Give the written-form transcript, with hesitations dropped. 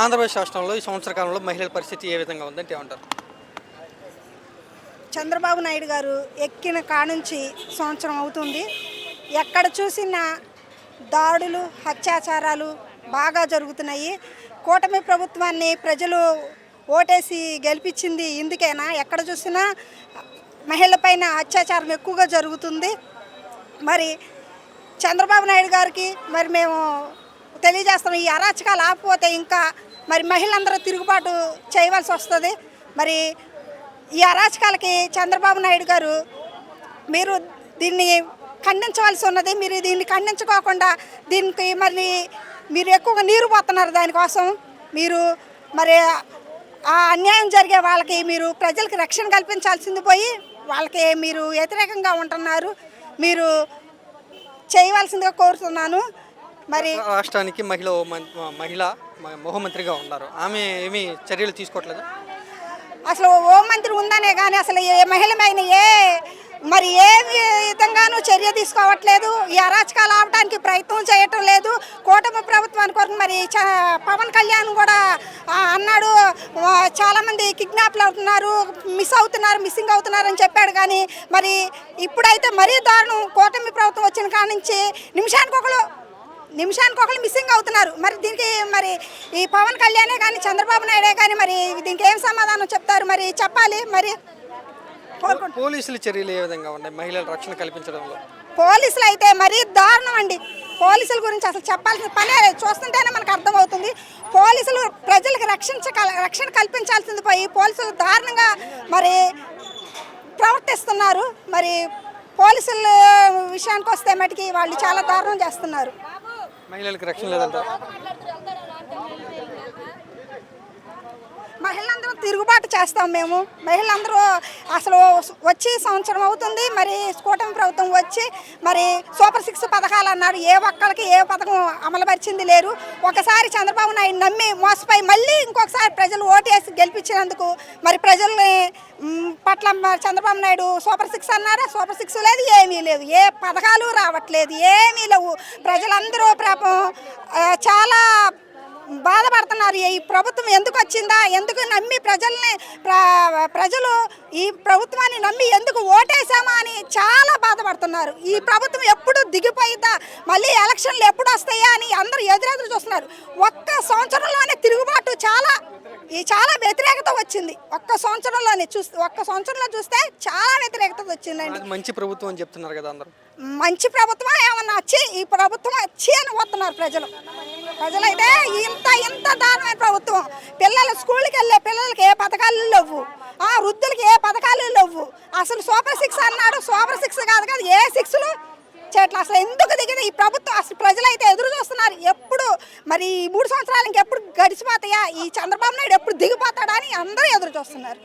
ఆంధ్రప్రదేశ్ రాష్ట్రంలో ఈ సంవత్సర కాలంలో మహిళల పరిస్థితి ఏ విధంగా ఉందంటే ఏమంటారు? చంద్రబాబు నాయుడు గారు ఎక్కిన కానుంచి సంవత్సరం అవుతుంది. ఎక్కడ చూసినా దాడులు, అత్యాచారాలు బాగా జరుగుతున్నాయి. కూటమి ప్రభుత్వాన్ని ప్రజలు ఓటేసి గెలిపించింది ఇందుకేనా? ఎక్కడ చూసినా మహిళలపైన అత్యాచారం ఎక్కువగా జరుగుతుంది. మరి చంద్రబాబు నాయుడు గారికి మరి మేము తెలియజేస్తాం, ఈ అరాచకాలు ఆపకపోతే ఇంకా మరి మహిళలందరూ తిరుగుబాటు చేయవలసి వస్తుంది. మరి ఈ అరాచకాలకి చంద్రబాబు నాయుడు గారు మీరు దీన్ని ఖండించవలసి ఉన్నది. మీరు దీన్ని ఖండించుకోకుండా దీనికి మరి మీరు ఎక్కువగా నీరు పోతున్నారు. దానికోసం మీరు మరి ఆ అన్యాయం జరిగే వాళ్ళకి మీరు ప్రజలకు రక్షణ కల్పించాల్సింది పోయి వాళ్ళకి మీరు వ్యతిరేకంగా ఉంటున్నారు. మీరు చేయవలసిందిగా కోరుతున్నాను. మరి రాష్ట్రానికి మహిళ ముఖ్యమంత్రిగా ఉన్నారు, ఆమె ఏమీ చర్యలు తీసుకోవట్లేదు. అసలు హోంమంత్రి ఉందనే కానీ అసలు ఏ మహిళ పైన ఏ విధంగానూ చర్య తీసుకోవట్లేదు. ఈ అరాచకాలు ఆపడానికి ప్రయత్నం చేయటం లేదు. కూటమి ప్రభుత్వానికి వరకు మరి పవన్ కళ్యాణ్ కూడా అన్నాడు, చాలామంది కిడ్నాప్లు అవుతున్నారు, మిస్సింగ్ అవుతున్నారు అని చెప్పాడు. కానీ మరి ఇప్పుడైతే మరీ దారుణం. కూటమి ప్రభుత్వం వచ్చిన కాడ నుంచి నిమిషానికి ఒకరు మిస్సింగ్ అవుతున్నారు. మరి దీనికి మరి ఈ పవన్ కళ్యాణే కానీ చంద్రబాబు నాయుడే కానీ మరి దీనికి ఏం సమాధానం చెప్తారు? మరి చెప్పాలి. మరి పోలీసుల చర్యలు ఏ విధంగా ఉన్నాయి మహిళల రక్షణ కల్పించడంలో? పోలీసులు అయితే మరీ దారుణం అండి. పోలీసుల గురించి అసలు చెప్పాల్సిన పనే లేదు. చూస్తుంటేనే మనకు అర్థమవుతుంది. పోలీసులు ప్రజలకు రక్షణ కల్పించాల్సింది పోయి పోలీసులు దారుణంగా మరి ప్రవర్తిస్తున్నారు. మరి పోలీసుల విషయానికి వస్తే మటుకి వాళ్ళు చాలా దారుణం చేస్తున్నారు. మహిళలకు రక్షణ లేదంటారు. మహిళలందరూ తిరుగుబాటు చేస్తాం. మేము మహిళలందరూ అసలు వచ్చి సంవత్సరం అవుతుంది. మరి కూటమి ప్రభుత్వం వచ్చి మరి సూపర్ 6 పథకాలు అన్నారు. ఏ ఒక్కరికి ఏ పథకం అమలుపరిచింది లేరు. ఒకసారి చంద్రబాబు నాయుడు నమ్మి మోసపోయి మళ్ళీ ఇంకొకసారి ప్రజలు ఓటేసి గెలిపించినందుకు మరి ప్రజల్ని పట్ల చంద్రబాబు నాయుడు సూపర్ 6 అన్నారా? సూపర్ 6 లేదు, ఏమీ లేదు. ఏ పథకాలు రావట్లేదు, ఏమీ లేవు. ప్రజలందరూ చాలా బాధపడుతున్నారు. ఈ ప్రభుత్వం ఎందుకు వచ్చిందా, ఎందుకు నమ్మి ప్రజలు ఈ ప్రభుత్వాన్ని నమ్మి ఎందుకు ఓటేసామా అని చాలా బాధపడుతున్నారు. ఈ ప్రభుత్వం ఎప్పుడు దిగిపోయిద్దా, మళ్ళీ ఎలక్షన్లు ఎప్పుడు వస్తాయా అని అందరూ ఎదురెదురు చూస్తున్నారు. ఒక్క సంవత్సరంలోనే తిరుగుబాటు చాలా వ్యతిరేకత వచ్చింది. ఒక్క సంవత్సరంలో చూస్తే చాలా వ్యతిరేకత వచ్చిందండి. మంచి ప్రభుత్వం అని చెప్తున్నారు కదా అందరూ. మంచి ప్రభుత్వం ఏమన్నా వచ్చి ఈ ప్రభుత్వం వచ్చి అని వస్తున్నారు ప్రజలైతే. ఇంత దారుణమైన ప్రభుత్వం. పిల్లలు స్కూల్కి వెళ్ళే పిల్లలకి ఏ పథకాలు లేవు, వృద్ధులకి ఏ పథకాలు లేవు. అసలు సూపర్ 6 అన్నాడు. సూపర్ 6 కాదు ఏ 6లు చేయట్లా. అసలు ఎందుకు దిగింది ఈ ప్రభుత్వం? అసలు ప్రజలైతే ఎదురు చూస్తున్నారు. ఎప్పుడు మరి 3 సంవత్సరాలు ఇంకెప్పుడు గడిచిపోతాయా, ఈ చంద్రబాబు నాయుడు ఎప్పుడు దిగిపోతాడా అని అందరూ ఎదురు చూస్తున్నారు.